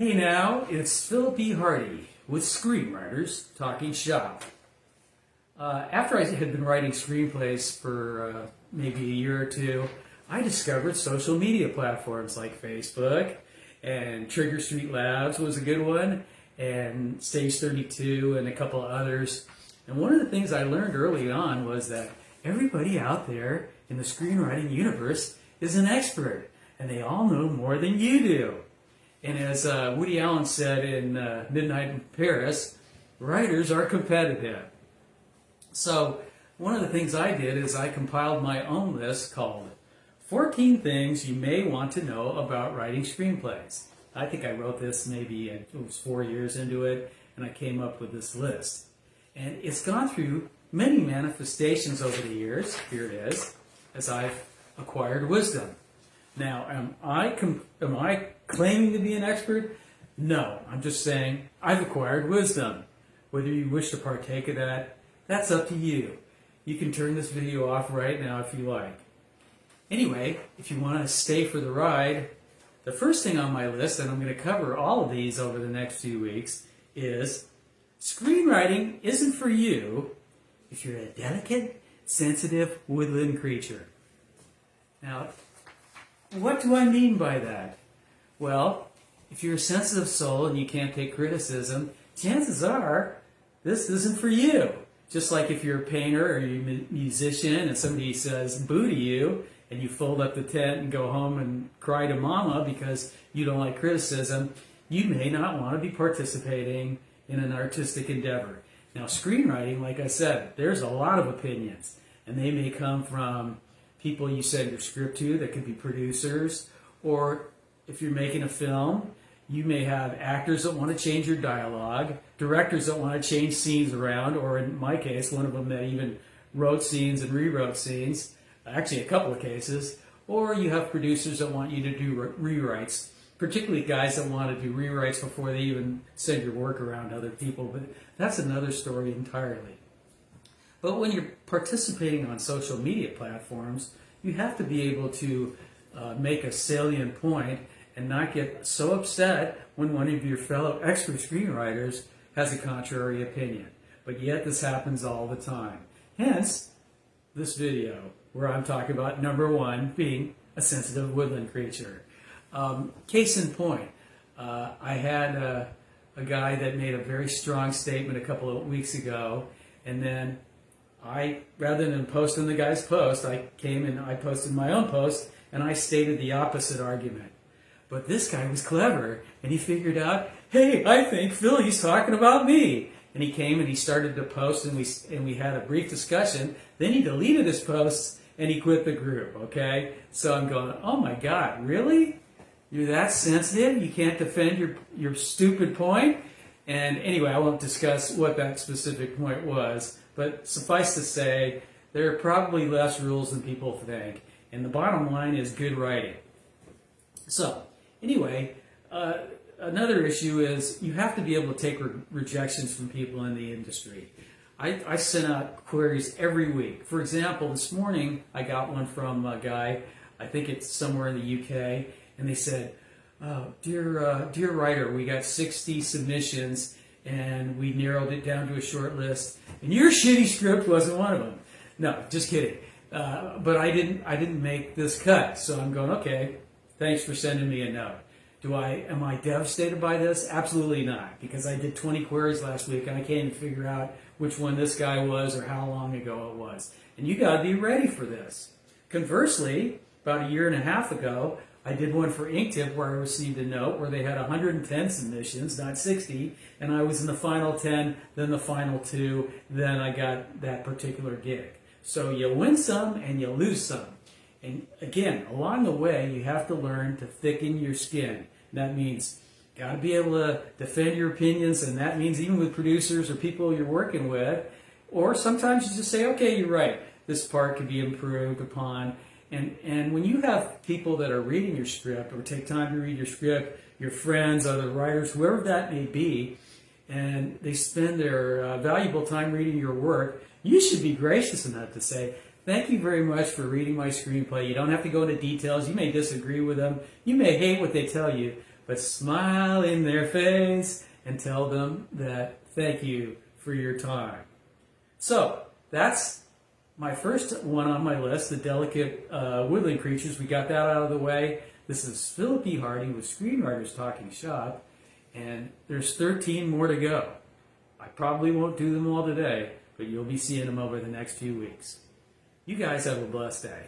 Hey now, it's Phillip Hardy with Screenwriters Talking Shop. After I had been writing screenplays for maybe a year or two, I discovered social media platforms like Facebook, and Trigger Street Labs was a good one, and Stage 32 and a couple of others. And one of the things I learned early on was that everybody out there in the screenwriting universe is an expert, and they all know more than you do. And as Woody Allen said in Midnight in Paris, writers are competitive. So one of the things I did is I compiled my own list called 14 Things You May Want to Know About Writing Screenplays. I think I wrote this maybe, it was 4 years into it, and I came up with this list. And it's gone through many manifestations over the years, here it is, as I've acquired wisdom. Now, am I claiming to be an expert? No, I'm just saying I've acquired wisdom. Whether you wish to partake of that, that's up to you. You can turn this video off right now if you like. Anyway, if you want to stay for the ride, the first thing on my list, and I'm going to cover all of these over the next few weeks, is screenwriting isn't for you if you're a delicate, sensitive woodland creature. Now, what do I mean by that? Well, if you're a sensitive soul and you can't take criticism, chances are this isn't for you. Just like if you're a painter or you're a musician and somebody says boo to you and you fold up the tent and go home and cry to mama because you don't like criticism, you may not want to be participating in an artistic endeavor. Now, screenwriting, like I said, there's a lot of opinions, and they may come from people you send your script to, that could be producers, or if you're making a film, you may have actors that want to change your dialogue, directors that want to change scenes around, or in my case, one of them that even wrote scenes and rewrote scenes, actually a couple of cases, or you have producers that want you to do rewrites, particularly guys that want to do rewrites before they even send your work around to other people, but that's another story entirely. But when you're participating on social media platforms, you have to be able to make a salient point and not get so upset when one of your fellow expert screenwriters has a contrary opinion. But yet this happens all the time. Hence, this video where I'm talking about number one being a sensitive woodland creature. Case in point, I had a guy that made a very strong statement a couple of weeks ago, and then rather than posting the guy's post, I came and I posted my own post, and I stated the opposite argument. But this guy was clever, and he figured out, hey, I think Philly's talking about me. And he came and he started to post, and we had a brief discussion. Then he deleted his posts, and he quit the group, okay? So I'm going, oh my God, really? You're that sensitive? You can't defend your stupid point? And anyway, I won't discuss what that specific point was, but suffice to say, there are probably less rules than people think. And the bottom line is good writing. So, anyway, another issue is you have to be able to take rejections from people in the industry. I send out queries every week. For example, this morning I got one from a guy, I think it's somewhere in the UK, and they said, dear writer, we got 60 submissions and we narrowed it down to a short list, and your shitty script wasn't one of them. No, just kidding. But I didn't make this cut, so I'm going, okay, thanks for sending me a note. Am I devastated by this? Absolutely not, because I did 20 queries last week and I can't even figure out which one this guy was or how long ago it was. And you got to be ready for this. Conversely, about a year and a half ago, I did one for Inktip where I received a note where they had 110 submissions, not 60, and I was in the final 10, then the final 2, then I got that particular gig. So you win some and you lose some. And again, along the way, you have to learn to thicken your skin. That means you got to be able to defend your opinions, and that means even with producers or people you're working with, or sometimes you just say, okay, you're right, this part could be improved upon. And when you have people that are reading your script or take time to read your script, your friends, other writers, whoever that may be, and they spend their valuable time reading your work, you should be gracious enough to say, thank you very much for reading my screenplay. You don't have to go into details. You may disagree with them. You may hate what they tell you. but smile in their face and tell them that thank you for your time. So that's my first one on my list, the delicate woodland creatures. We got that out of the way. This is Phillip Hardy with Screenwriters Talking Shop, and there's 13 more to go. I probably won't do them all today, but you'll be seeing them over the next few weeks. You guys have a blessed day.